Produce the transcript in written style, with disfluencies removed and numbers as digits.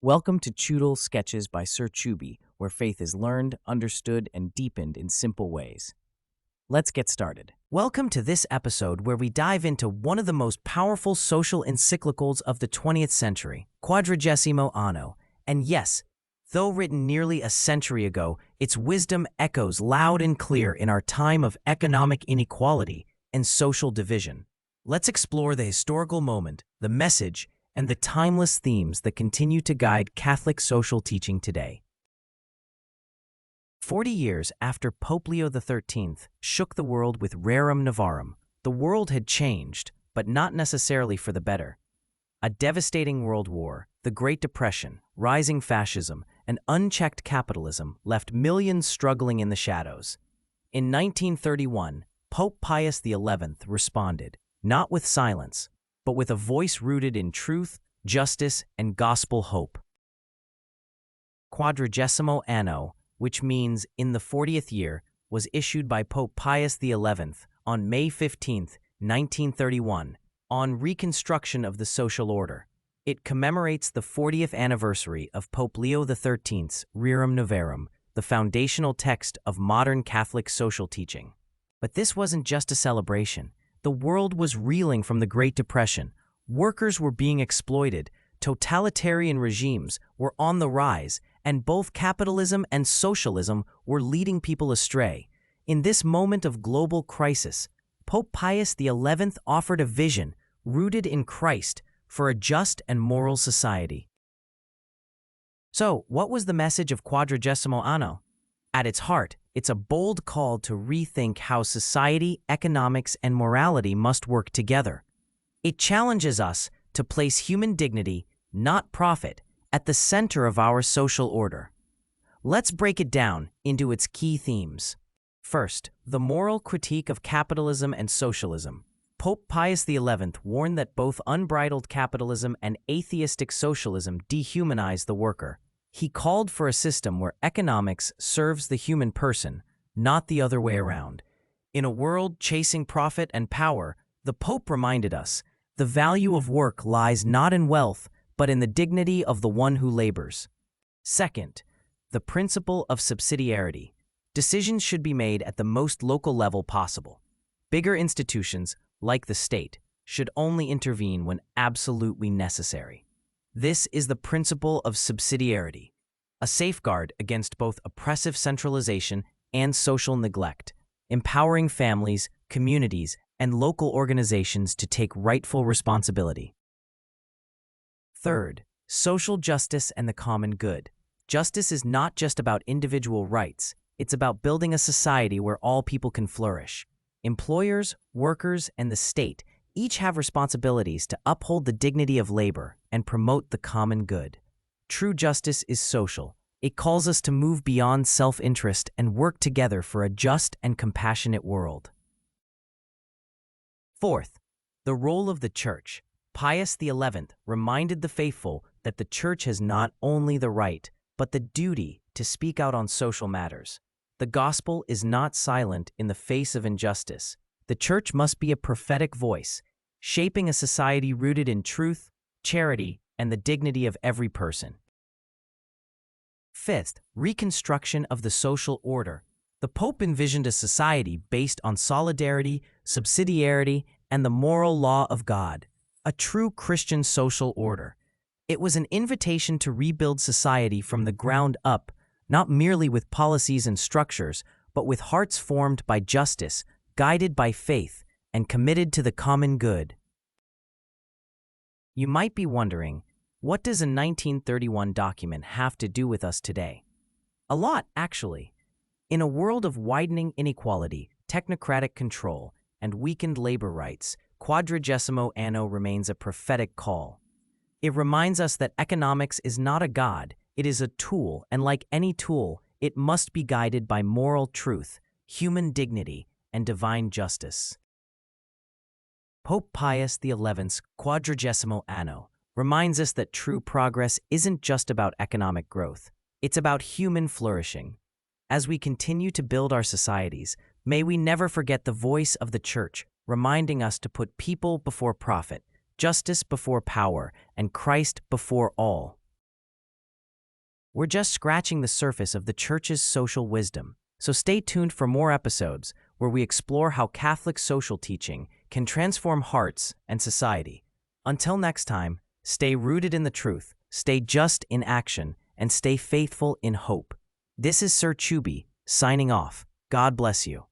Welcome to Choodle Sketches by Sir Choobie, where faith is learned, understood, and deepened in simple ways. Let's get started. Welcome to this episode where we dive into one of the most powerful social encyclicals of the 20th century, Quadragesimo Anno. And yes, though written nearly a century ago, its wisdom echoes loud and clear in our time of economic inequality and social division. Let's explore the historical moment, the message, and the timeless themes that continue to guide Catholic social teaching today. 40 years after Pope Leo XIII shook the world with Rerum Novarum, the world had changed, but not necessarily for the better. A devastating world war, the Great Depression, rising fascism, and unchecked capitalism left millions struggling in the shadows. In 1931, Pope Pius XI responded, not with silence, but with a voice rooted in truth, justice, and gospel hope. Quadragesimo Anno, which means in the 40th year, was issued by Pope Pius XI on May 15, 1931, on reconstruction of the social order. It commemorates the 40th anniversary of Pope Leo XIII's Rerum Novarum, the foundational text of modern Catholic social teaching. But this wasn't just a celebration. The world was reeling from the Great Depression. Workers were being exploited, totalitarian regimes were on the rise, and both capitalism and socialism were leading people astray. In this moment of global crisis, Pope Pius XI offered a vision rooted in Christ for a just and moral society. So, what was the message of Quadragesimo Anno? At its heart, it's a bold call to rethink how society, economics, and morality must work together. It challenges us to place human dignity, not profit, at the center of our social order. Let's break it down into its key themes. First, the moral critique of capitalism and socialism. Pope Pius XI warned that both unbridled capitalism and atheistic socialism dehumanize the worker. He called for a system where economics serves the human person, not the other way around. In a world chasing profit and power, the Pope reminded us, the value of work lies not in wealth, but in the dignity of the one who labors. Second, the principle of subsidiarity. Decisions should be made at the most local level possible. Bigger institutions, like the state, should only intervene when absolutely necessary. This is the principle of subsidiarity, a safeguard against both oppressive centralization and social neglect, empowering families, communities, and local organizations to take rightful responsibility. Third, social justice and the common good. Justice is not just about individual rights, it's about building a society where all people can flourish. Employers, workers, and the state each have responsibilities to uphold the dignity of labor and promote the common good. True justice is social. It calls us to move beyond self-interest and work together for a just and compassionate world. Fourth, the role of the Church. Pius XI reminded the faithful that the Church has not only the right, but the duty to speak out on social matters. The gospel is not silent in the face of injustice. The Church must be a prophetic voice, shaping a society rooted in truth, charity, and the dignity of every person. Fifth, reconstruction of the social order. The Pope envisioned a society based on solidarity, subsidiarity, and the moral law of God, a true Christian social order. It was an invitation to rebuild society from the ground up, not merely with policies and structures, but with hearts formed by justice, guided by faith, and committed to the common good. You might be wondering, what does a 1931 document have to do with us today? A lot, actually. In a world of widening inequality, technocratic control, and weakened labor rights, Quadragesimo Anno remains a prophetic call. It reminds us that economics is not a god, it is a tool, and like any tool, it must be guided by moral truth, human dignity, and divine justice. Pope Pius XI's Quadragesimo Anno reminds us that true progress isn't just about economic growth, it's about human flourishing. As we continue to build our societies, may we never forget the voice of the Church, reminding us to put people before profit, justice before power, and Christ before all. We're just scratching the surface of the Church's social wisdom. So stay tuned for more episodes where we explore how Catholic social teaching can transform hearts and society. Until next time, stay rooted in the truth, stay just in action, and stay faithful in hope. This is Sir Choobie, signing off. God bless you.